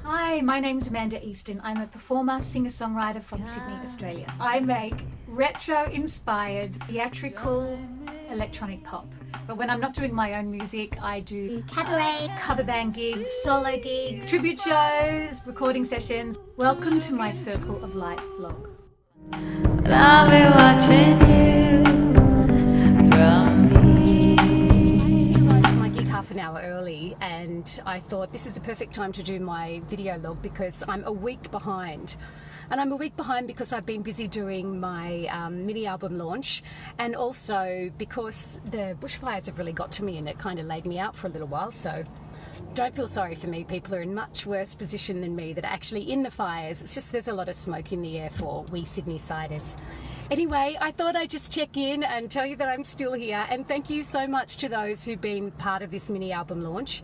Hi, my name's Amanda Easton. I'm a performer, singer-songwriter from Sydney, Australia. I make retro-inspired, theatrical electronic pop. But when I'm not doing my own music, I do cabaret, cover band gigs, solo gigs, tribute shows, recording sessions. Welcome to my Circle of Life vlog. But I'll be watching you from here. I arrived at my gig half an hour early and I thought this is the perfect time to do my video log because I'm a week behind. And I'm a week behind because I've been busy doing my mini album launch, and also because the bushfires have really got to me and it kind of laid me out for a little while. So don't feel sorry for me. People are in much worse position than me that are actually in the fires. It's just there's a lot of smoke in the air for we Sydney-siders. Anyway, I thought I'd just check in and tell you that I'm still here, and thank you so much to those who've been part of this mini album launch.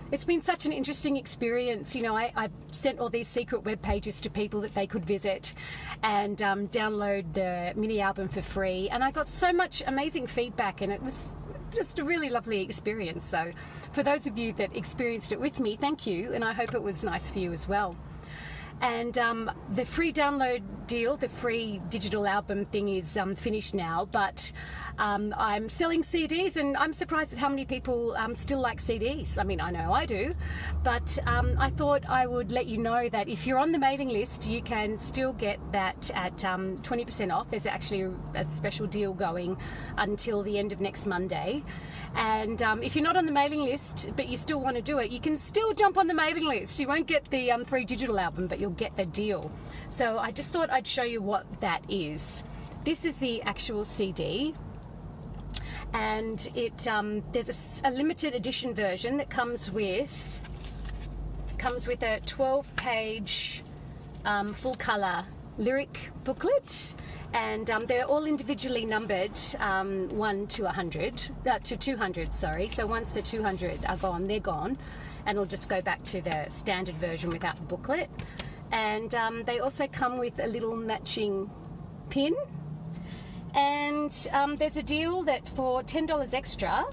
It's been such an interesting experience. You know, I sent all these secret web pages to people that they could visit and download the mini album for free, and I got so much amazing feedback, and it was just a really lovely experience. So for those of you that experienced it with me, thank you, and I hope it was nice for you as well. And the free download deal, the free digital album thing is finished now, but I'm selling CDs, and I'm surprised at how many people still like CDs. I mean, I know I do, but I thought I would let you know that if you're on the mailing list, you can still get that at 20% off. There's actually a special deal going until the end of next Monday. And if you're not on the mailing list, but you still want to do it, you can still jump on the mailing list. You won't get the free digital album, but you'll get the deal. So I just thought I'd show you what that is. This is the actual CD, and it there's a limited edition version that comes with a 12-page full color lyric booklet, and they're all individually numbered 1 to 100 to 200, sorry. So once the 200 are gone, they're gone, and it'll just go back to the standard version without the booklet. And they also come with a little matching pin, and there's a deal that for $10 extra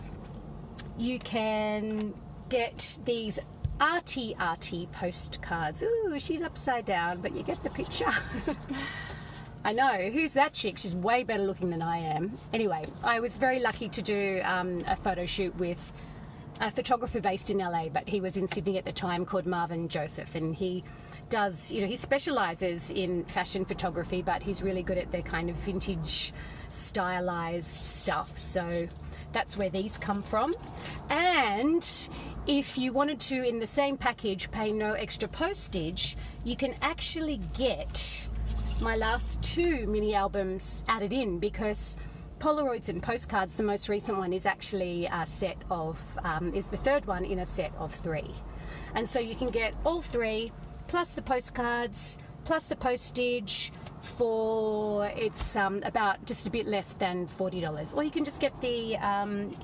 you can get these arty postcards. Ooh, she's upside down, but you get the picture. I know, who's that chick? She's way better looking than I am. Anyway, I was very lucky to do a photo shoot with a photographer based in LA, but he was in Sydney at the time, called Marvin Joseph, and he does, you know, he specializes in fashion photography, but he's really good at the kind of vintage stylized stuff. So that's where these come from. And if you wanted to, in the same package, pay no extra postage, you can actually get my last 2 mini albums added in, because Polaroids and Postcards, the most recent one, is actually a set of, is the 3rd one in a set of 3. And so you can get all 3, plus the postcards, plus the postage, for it's about just a bit less than $40. Or you can just get the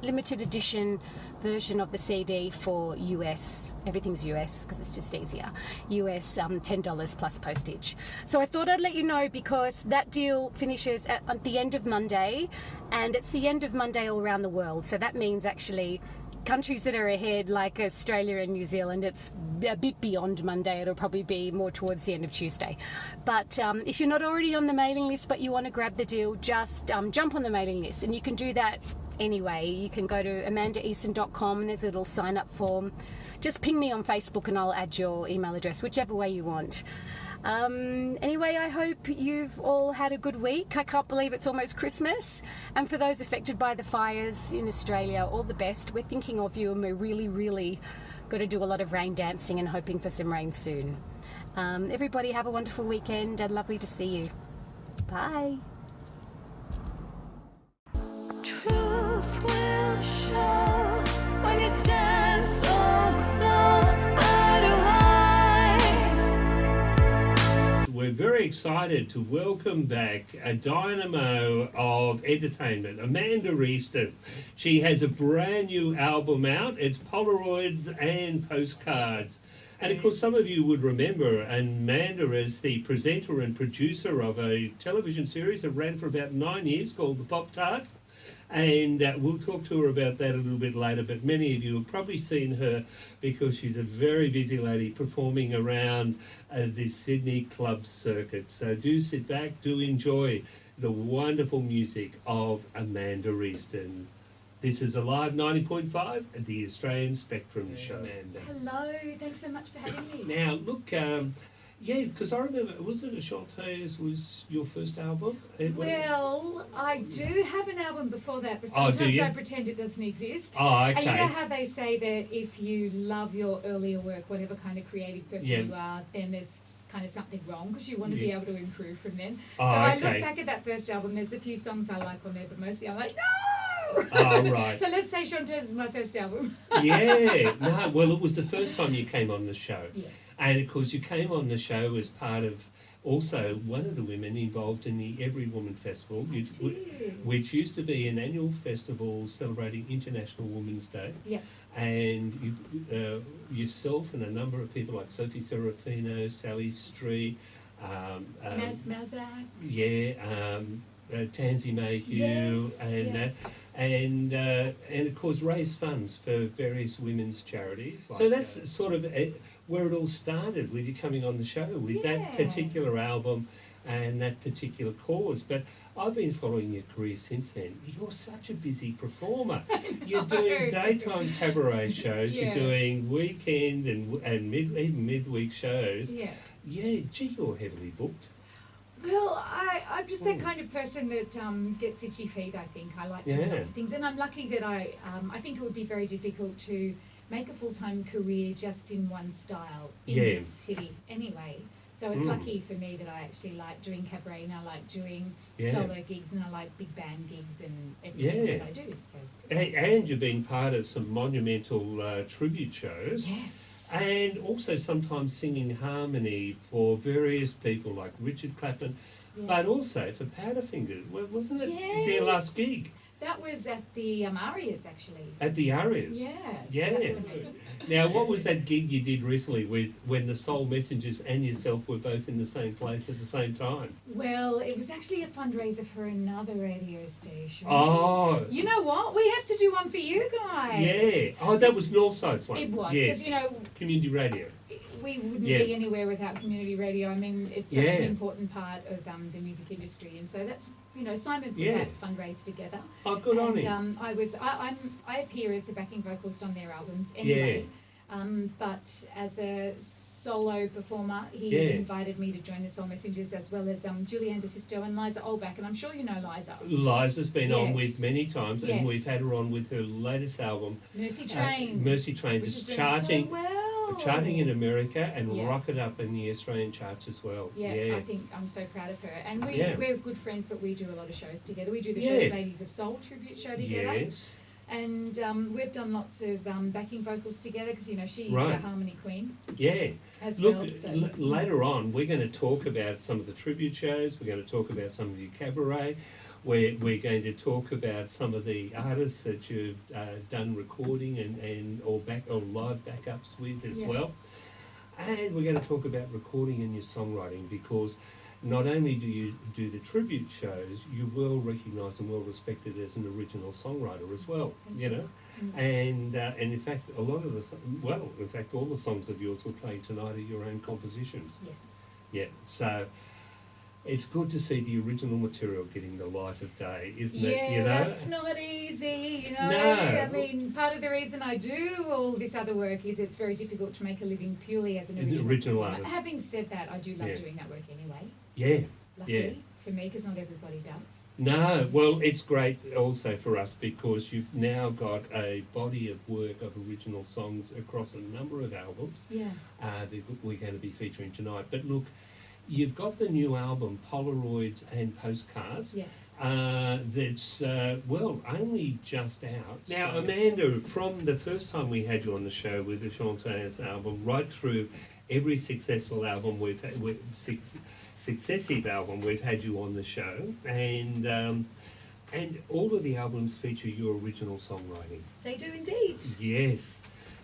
limited edition version of the CD for US, everything's US because it's just easier, US $10 plus postage. So I thought I'd let you know, because that deal finishes at the end of Monday, and it's the end of Monday all around the world. So that means actually countries that are ahead, like Australia and New Zealand, it's a bit beyond Monday. It'll probably be more towards the end of Tuesday. But if you're not already on the mailing list but you want to grab the deal, just jump on the mailing list, and you can do that anyway. You can go to amandaeaston.com and there's a little sign up form. Just ping me on Facebook and I'll add your email address, whichever way you want. Anyway, I hope you've all had a good week. I can't believe it's almost Christmas. And for those affected by the fires in Australia, all the best. We're thinking of you, and we're really going to do a lot of rain dancing and hoping for some rain soon. Everybody have a wonderful weekend, and lovely to see you. Bye. Truth will show when you stand so close, eye to eye. We're very excited to welcome back a dynamo of entertainment, Amanda Easton. She has a brand new album out. It's Polaroids and Postcards. And of course, some of you would remember Amanda as the presenter and producer of a television series that ran for about 9 years called The Pop-Tarts. And we'll talk to her about that a little bit later, but many of you have probably seen her because she's a very busy lady performing around the Sydney club circuit. So do sit back, do enjoy the wonderful music of Amanda Easton. This is Alive 90.5 at the Australian Spectrum Show. Amanda. Hello, thanks so much for having me. Now, look, yeah, because I remember, was it Chanteuse was your first album? Well, I do have an album before that, but Oh, do sometimes you? I pretend it doesn't exist. Oh, And you know okay. how they say that if you love your earlier work, whatever kind of creative person Yeah. you are, then there's kind of something wrong because you want to be Yeah. able to improve from then. Oh, so I okay. look back at that first album, there's a few songs I like on there, but mostly I'm like, no! Oh, right. So let's say Chanteuse is my first album. Yeah, no, well, it was the first time you came on the show. Yes. And of course, you came on the show as part of also one of the women involved in the Every Woman Festival, which used to be an annual festival celebrating International Women's Day. Yep. And yourself and a number of people like Sophie Serafino, Sally Street, Mazak. Tansy Mayhew, Yes, and of course raise funds for various women's charities. So that's sort of where it all started with you coming on the show with that Yeah. particular album and that particular cause. But I've been following your career since then. You're such a busy performer. You're doing daytime cabaret shows. Yeah. You're doing weekend and even midweek shows. Yeah. Yeah, gee, you're heavily booked. Well, I'm just that kind of person that gets itchy feet, I think. I like doing Yeah. lots of things. And I'm lucky that I think it would be very difficult to make a full-time career just in one style in Yeah. this city anyway. So it's lucky for me that I actually like doing cabaret and I like doing Yeah. solo gigs and I like big band gigs and everything Yeah. that I do. So And you've been part of some monumental tribute shows. yes. And also sometimes singing harmony for various people like Richard Clapton, Yeah. but also for Powderfinger. Wasn't it Yes. their last gig That was at the Arias actually. at the Arias? Yeah. Yeah. So that was amazing. Now, what was that gig you did recently with when the Soul Messengers and yourself were both in the same place at the same time? Well, it was actually a fundraiser for another radio station. Oh, You know what? We have to do one for you guys. yeah. Oh, that was Northside's one. It was, Yes. because, you know, Community radio. we wouldn't Yeah. be anywhere without community radio. I mean, it's such Yeah. an important part of the music industry. And so that's, you know, Simon put Yeah. that fundraise together. Oh, good on And him. I appear as a backing vocalist on their albums anyway. But as a solo performer, he Yeah. invited me to join the Soul Messengers as well as Julianne DeSisto and Liza Olbach. And I'm sure you know Liza. Liza's been on Yes. with many times, and Yes. we've had her on with her latest album, Mercy Train. Mercy Train, which is is doing charting, so well. charting in America and Yeah. rocket up in the Australian charts as well. Yeah, I think I'm so proud of her. And Yeah. we're good friends, but we do a lot of shows together. We do the Yeah. First Ladies of Soul tribute show together. Yes. And we've done lots of backing vocals together because, you know, she's Right. a harmony queen Yeah. as Look, well. So. later on, we're going to talk about some of the tribute shows. We're going to talk about some of your cabaret. We're going to talk about some of the artists that you've done recording and or live backups with as Yeah. well. And we're going to talk about recording and your songwriting, because not only do you do the tribute shows, you're well recognised and well respected as an original songwriter as well. You know, and in fact, a lot of all the songs of yours we're playing tonight are your own compositions. Yes. Yeah, so it's good to see the original material getting the light of day, isn't Yeah, it? You know, that's not easy, you know. No. I mean, part of the reason I do all this other work is it's very difficult to make a living purely as an An original, original performer. artist. Having said that, I do love Yeah. doing that work anyway. yeah. Luckily for me, because not everybody does. No, well, it's great also for us because you've now got a body of work of original songs across a number of albums Yeah. that we're going to be featuring tonight. But look, you've got the new album, Polaroids and Postcards. Yes. That's, only just out. Now, Amanda, from the first time we had you on the show with the Chanteuse album, right through every successful album we've had, successive album we've had you on the show, and all of the albums feature your original songwriting. They do indeed. Yes.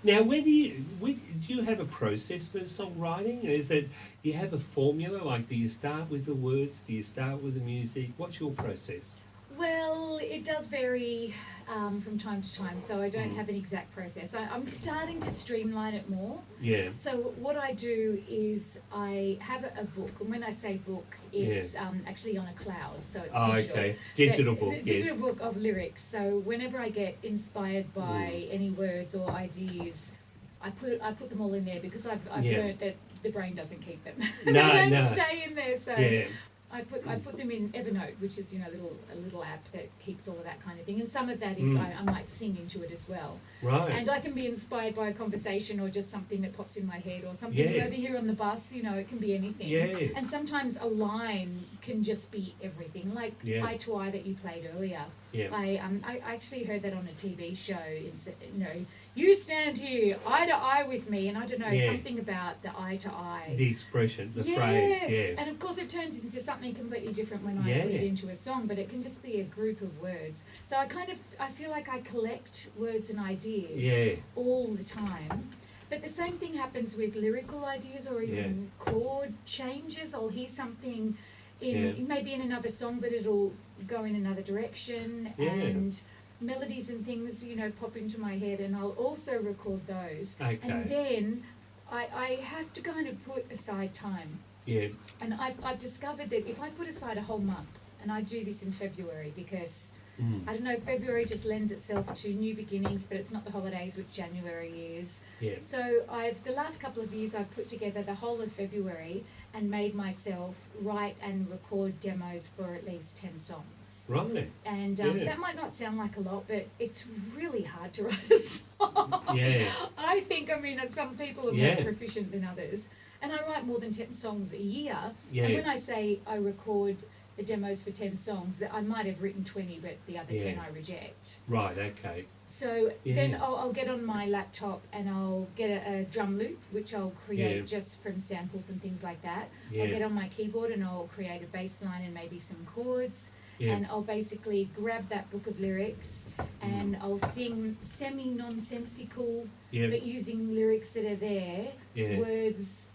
Now, do you have a process for songwriting? Do you have a formula? Like, do you start with the words? Do you start with the music? What's your process? Well, Well, it does vary from time to time, so I don't have an exact process. I'm starting to streamline it more. Yeah. So what I do is I have a book, and when I say book, it's actually on a cloud, so it's digital. Okay. Digital But book, the digital book of lyrics. So whenever I get inspired by any words or ideas, I put them all in there because I've learned that the brain doesn't keep them. No, they don't no. stay in there. So Yeah. I put them in Evernote, which is a little app that keeps all of that kind of thing, and some of that is I might sing into it as well. Right. And I can be inspired by a conversation or just something that pops in my head or something you overhear on the bus. It can be anything. Yeah. And sometimes a line can just be everything, like Eye to Eye that you played earlier. Yeah. I actually heard that on a TV show. It's, you stand here eye to eye with me, and I don't know, something about the eye to eye. The expression, the Yes, phrase, yeah. and of course it turns into something completely different when I put it into a song, but it can just be a group of words. So I feel like I collect words and ideas all the time. But the same thing happens with lyrical ideas or even chord changes. I'll hear something maybe in another song, but it'll go in another direction, and melodies and things, pop into my head, and I'll also record those. Okay. And then I have to kind of put aside time. Yeah. And I've discovered that if I put aside a whole month, and I do this in February because, I don't know, February just lends itself to new beginnings, but it's not the holidays, which January is. Yeah. So the last couple of years, I've put together the whole of February and made myself write and record demos for at least 10 songs. Right. And that might not sound like a lot, but it's really hard to write a song. Yeah. I think, some people are more proficient than others. And I write more than 10 songs a year. Yeah. And when I say I record the demos for 10 songs, that I might have written 20, but the other 10 I reject. Right, okay. So then I'll get on my laptop and I'll get a drum loop, which I'll create just from samples and things like that. Yeah. I'll get on my keyboard and I'll create a bass line and maybe some chords. Yeah. And I'll basically grab that book of lyrics and I'll sing semi-nonsensical, but using lyrics that are there, words,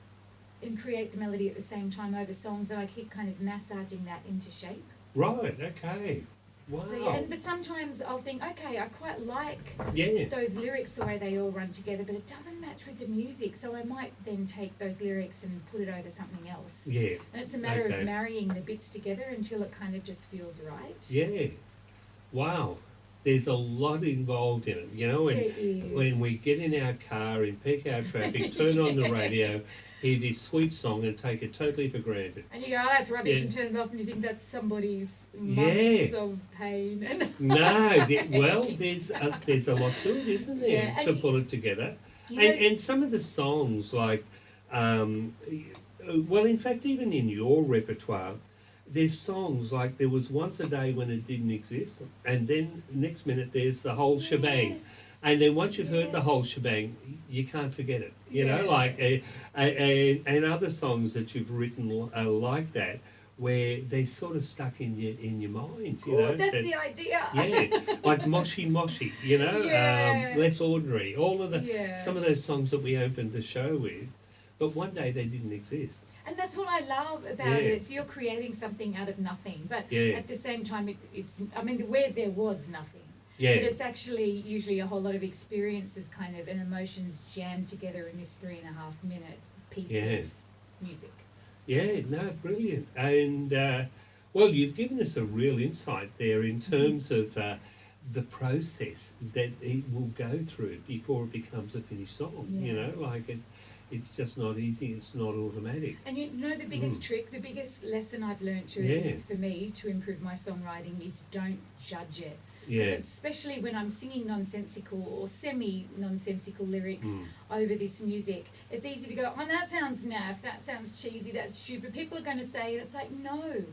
and create the melody at the same time over songs, and I keep kind of massaging that into shape. Right, okay. Wow. So, but sometimes I'll think, okay, I quite like those lyrics the way they all run together, but it doesn't match with the music, so I might then take those lyrics and put it over something else. Yeah. And it's a matter of marrying the bits together until it kind of just feels right. Yeah. Wow. There's a lot involved in it, when we get in our car in peak hour traffic, turn on the radio, hear this sweet song and take it totally for granted. And you go, oh, that's rubbish, and turn it off, and you think that's somebody's months of pain. And No, there's a lot to it, isn't there, to pull it together. And some of the songs, like, in fact, even in your repertoire, there's songs like There Was Once a Day When It Didn't Exist, and then next minute there's the whole shebang. And then once you've heard the whole shebang, you can't forget it. And other songs that you've written like that, where they're sort of stuck in your mind. That's the idea. Like Moshi Moshi, Less Ordinary, all of some of those songs that we opened the show with, but one day they didn't exist. And that's what I love about it. You're creating something out of nothing, but at the same time, where there was nothing. Yeah. But it's actually usually a whole lot of experiences kind of and emotions jammed together in this 3.5 minute piece of music. Yeah, no, brilliant. And, you've given us a real insight there in terms of the process that it will go through before it becomes a finished song. It's just not easy, it's not automatic. And the biggest trick, the biggest lesson I've learned for me to improve my songwriting is don't judge it. Especially when I'm singing nonsensical or semi-nonsensical lyrics over this music, it's easy to go, oh, that sounds naff, that sounds cheesy, that's stupid. People are going to say it. It's like, no,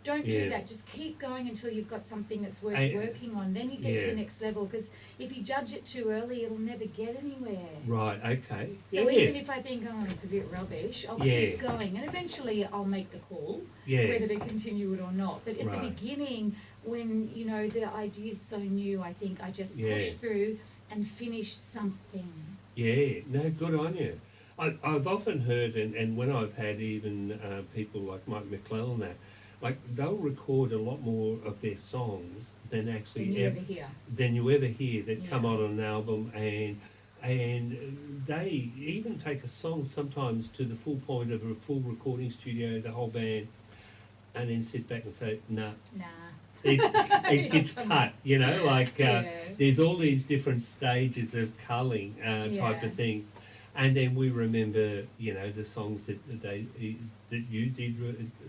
don't do that. Just keep going until you've got something that's worth working on. Then you get to the next level, because if you judge it too early, it'll never get anywhere. Right, okay. So even if I think, oh, it's a bit rubbish, I'll keep going. And eventually I'll make the call, whether to continue it or not. But at the beginning, when, the idea is so new, I think I just push through and finish something. Yeah, no, good on you. I've often heard, and when I've had even people like Mike McClellan, they'll record a lot more of their songs than actually Than you ever hear. than you ever hear that come Yeah. on an album, and they even take a song sometimes to the full point of a full recording studio, the whole band, and then sit back and say, nah, Nah. it gets cut, you know, like Yeah. there's all these different stages of culling type Yeah. of thing. And then we remember, you know, the songs that that you did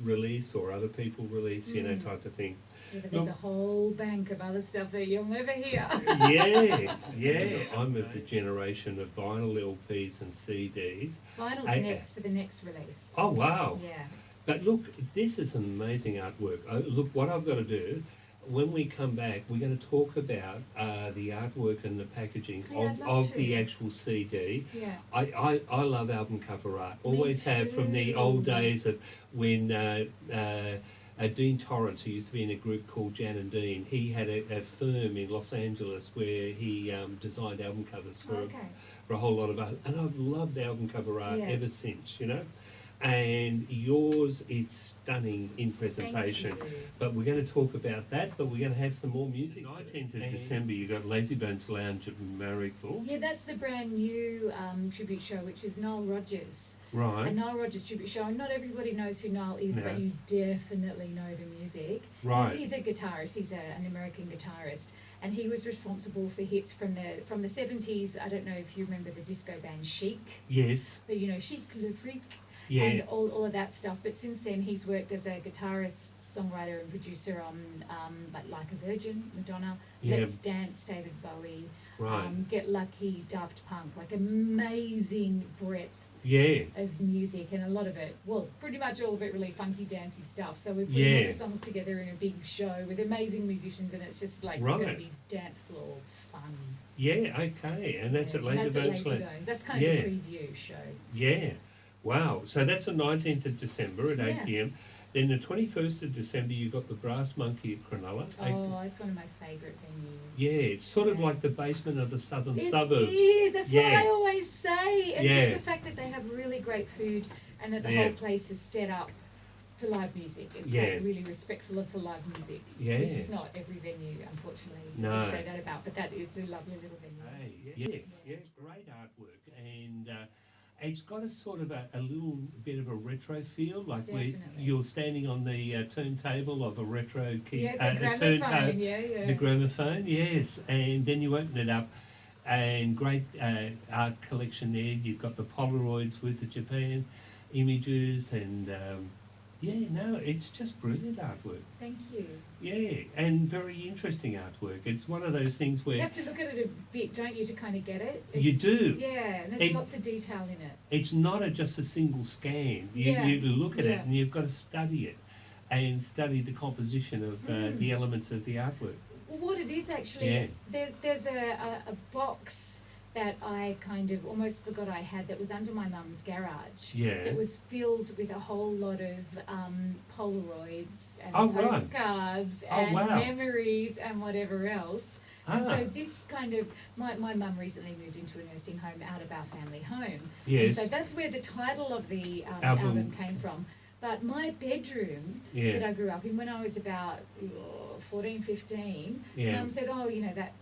release or other people release, you know, type of thing. Yeah, but there's a whole bank of other stuff that you'll never hear. Yeah. I'm of the generation of vinyl LPs and CDs. Vinyl's I- next for the next release. Oh, wow. Yeah. But look, this is amazing artwork. Look, what I've got to do, when we come back, we're going to talk about the artwork and the packaging Yeah, I'd love of the to. actual CD. Yeah. I love album cover art. Always have from the old too. days of when Dean Torrance, who used to be in a group called Jan and Dean, he had a firm in Los Angeles where he designed album covers for a whole lot of us. And I've loved album cover art Yeah. ever since, you know. And yours is stunning in presentation. Thank you. But we're going to talk about that, but we're going to have some more music. 19th of December, you got Lazy Bones Lounge at Marrickville. Yeah, that's the brand new tribute show, which is Nile Rodgers. Right. A Nile Rodgers tribute show. And not everybody knows who Nile is, No. but you definitely know the music. Right. He's a guitarist. He's an American guitarist. And he was responsible for hits from the 70s. I don't know if you remember the disco band Chic, Yes. but you know, Chic Le Freak. Yeah. And all of that stuff. But since then, he's worked as a guitarist, songwriter, and producer on Like a Virgin, Madonna, Yeah. Let's Dance, David Bowie, Right. Get Lucky, Daft Punk, like amazing breadth Yeah. of music, and a lot of it, well, pretty much all of it really funky, dancey stuff. So we're putting Yeah. all the songs together in a big show with amazing musicians, and it's just like Right. going to be dance floor fun. Yeah, okay. And that's at Lazy That's at Bones Lazy Lounge. Bones. That's kind Yeah. of a preview show. Yeah. Wow. So that's the 19th of December at 8 Yeah. p.m. Then the 21st of December, you got the Brass Monkey at Cronulla. Oh, it's one of my favourite venues. Yeah, it's sort of Yeah. like the basement of the southern It suburbs. is. That's what Yeah. I always say. And Yeah. just the fact that they have really great food and that the Yeah. whole place is set up for live music. It's Yeah. like really respectful for live music. Yeah. Which is not every venue, unfortunately, you No. can say that about. But that it's a lovely little venue. Hey, yeah, great artwork. And it's got a sort of a little bit of a retro feel, like where Definitely. you're standing on the turntable of a retro key, Yeah, it's a gramophone. Yeah. the gramophone, yes. And then you open it up, and great art collection there. You've got the Polaroids with the Japan images, and it's just brilliant artwork. Thank you. Yeah, and very interesting artwork. It's one of those things where You have to look at it a bit, don't you, to kind of get it? You do. Yeah, and there's It- lots of detail in it. it's not just a single scan. You, Yeah. you look at it Yeah. and you've got to study it and study the composition of the elements of the artwork. Well, what it is actually, Yeah. there's a box that I kind of almost forgot I had that was under my mum's garage. Yeah. It was filled with a whole lot of Polaroids and Oh, right. postcards Oh, and wow. memories and whatever else. And Ah. so this kind of, my mum recently moved into a nursing home out of our family home. Yes. And so that's where the title of the Album. album came from. But my bedroom Yeah. that I grew up in when I was about 14, 15, Yeah. Mum said, oh, you know, that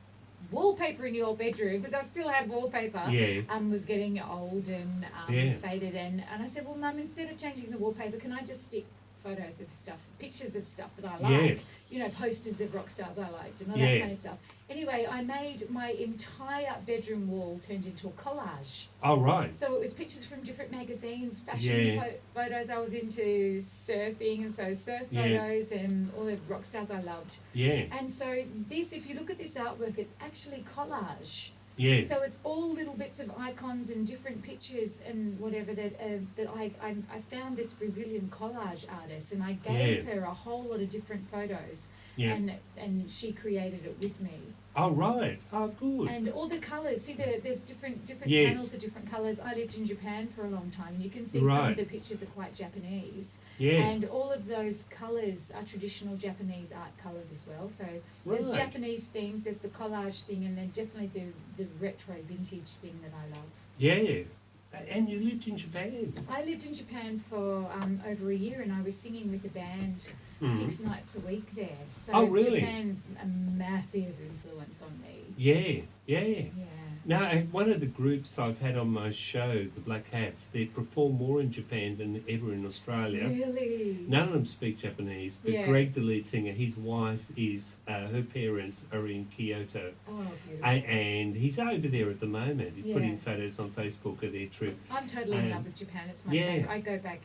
wallpaper in your bedroom, because I still had wallpaper, Yeah. was getting old and Yeah. faded. And I said, well, Mum, instead of changing the wallpaper, can I just stick photos of stuff, pictures of stuff that I like? Yeah. You know, posters of rock stars I liked and all Yeah. that kind of stuff. Anyway, I made my entire bedroom wall turned into a collage. Oh, right. So it was pictures from different magazines, fashion Yeah. photos. I was into surfing, and so surf Yeah. photos and all the rock stars I loved. Yeah. And so this, if you look at this artwork, it's actually collage. Yeah. So it's all little bits of icons and different pictures and whatever that I found this Brazilian collage artist, and I gave Yeah. her a whole lot of different photos, Yeah. and she created it with me. Oh, right. Oh, good. And all the colours, see there's different Yes. panels of different colours. I lived in Japan for a long time, and you can see some Right. of the pictures are quite Japanese. Yeah. And all of those colours are traditional Japanese art colours as well. So there's Right. Japanese themes, there's the collage thing, and then definitely the retro vintage thing that I love. Yeah. And you lived in Japan. I lived in Japan for over a year, and I was singing with a band 6 nights a week there. So Oh, really? Japan's a massive influence on me. Yeah. Yeah. Now, one of the groups I've had on my show, the Black Hats, they perform more in Japan than ever in Australia. Really? None of them speak Japanese, but Yeah. Greg, the lead singer, his wife is, her parents are in Kyoto. Oh, beautiful. And he's over there at the moment. He's Yeah. putting photos on Facebook of their trip. I'm totally in love with Japan. It's my yeah. favourite. I go back,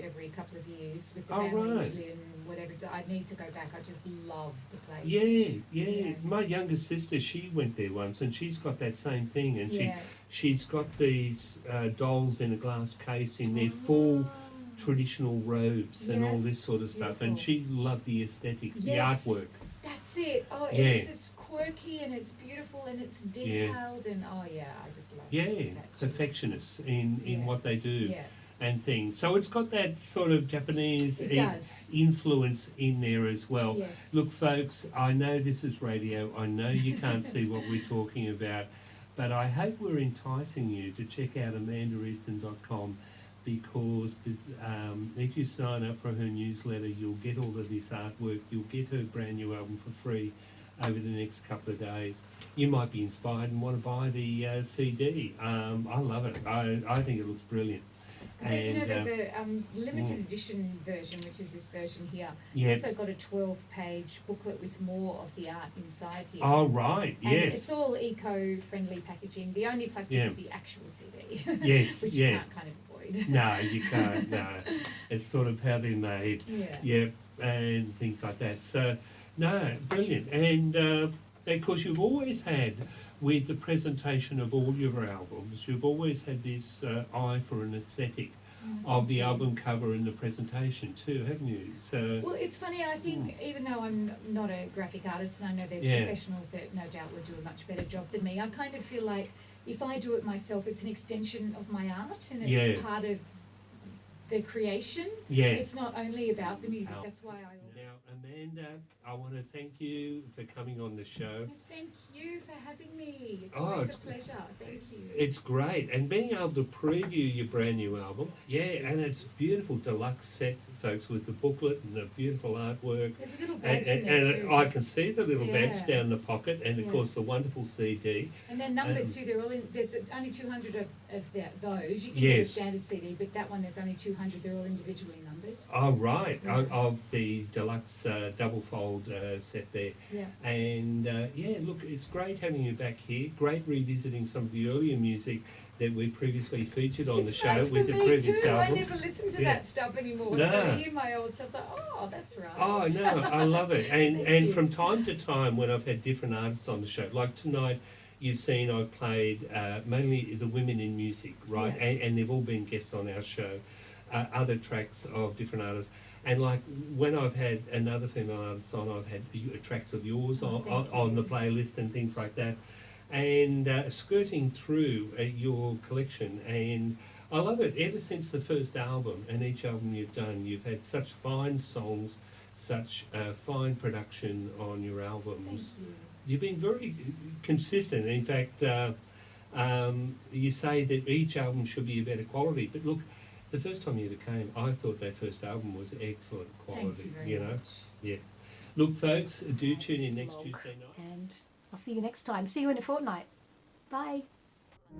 every couple of years with the Oh, family right. usually, and whatever. I need to go back. I just love the place. Yeah. My younger sister, she went there once, and she's got that same thing. And she's got these dolls in a glass case in their full traditional robes and all this sort of stuff. And she loved the aesthetics, the artwork. That's it. Oh, Yeah. it's quirky and it's beautiful and it's detailed and I just love that too. Perfectionists in what they do. Yeah. And things. So it's got that sort of Japanese It does. influence in there as well. Yes. Look, folks, I know this is radio. I know you can't see what we're talking about, but I hope we're enticing you to check out amandaeaston.com, because if you sign up for her newsletter, you'll get all of this artwork. You'll get her brand new album for free over the next couple of days. You might be inspired and want to buy the CD. I love it. I think it looks brilliant. So, there's a limited edition version, which is this version here. It's also got a 12-page booklet with more of the art inside here. Oh, right, and yes. it's all eco-friendly packaging. The only plastic is the actual CD. Yes, which you can't kind of avoid. No, you can't, no. It's sort of how they're made. Yeah. And things like that. So, no, brilliant. And, of course, you've always had, with the presentation of all your albums, you've always had this eye for an aesthetic of the album cover and the presentation too, haven't you? So well, it's funny, I think even though I'm not a graphic artist, and I know there's professionals that no doubt would do a much better job than me, I kind of feel like if I do it myself, it's an extension of my art and it's part of the creation. Yeah. It's not only about the music. That's why I also... Now, Amanda, I want to thank you for coming on the show. Thank you for having me. It's always a pleasure. Thank you. It's great. And being able to preview your brand new album, and it's a beautiful deluxe set, folks, with the booklet and the beautiful artwork. There's a little badge in there too. I can see the little badge down the pocket, and of course the wonderful CD. And they're numbered too. They're all in, there's only 200 of those. You can get a standard CD, but that one there's only 200. They're all individually numbered. Oh, right. Of the deluxe double fold set there. Yeah. And look, it's great having you back here. Great revisiting some of the earlier music that we previously featured on the show with the previous albums. I never listen to that stuff anymore. No. So I hear my old stuff, like, oh, that's right. Oh, no, I love it. And from time to time when I've had different artists on the show, like tonight, you've seen I've played mainly the women in music, right? Yeah. And they've all been guests on our show. Other tracks of different artists. And like when I've had another female artist on, I've had tracks of yours on the playlist and things like that. And skirting through your collection. And I love it. Ever since the first album and each album you've done, you've had such fine songs, such fine production on your albums. Thank you. You've been very consistent. In fact, you say that each album should be a better quality. But look, the first time you ever came, I thought that first album was excellent quality. Thank you very much. Yeah. Look, folks, do tune in next Tuesday night. And I'll see you next time. See you in a fortnight. Bye.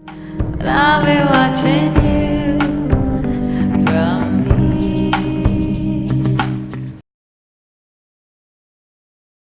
But I'll be watching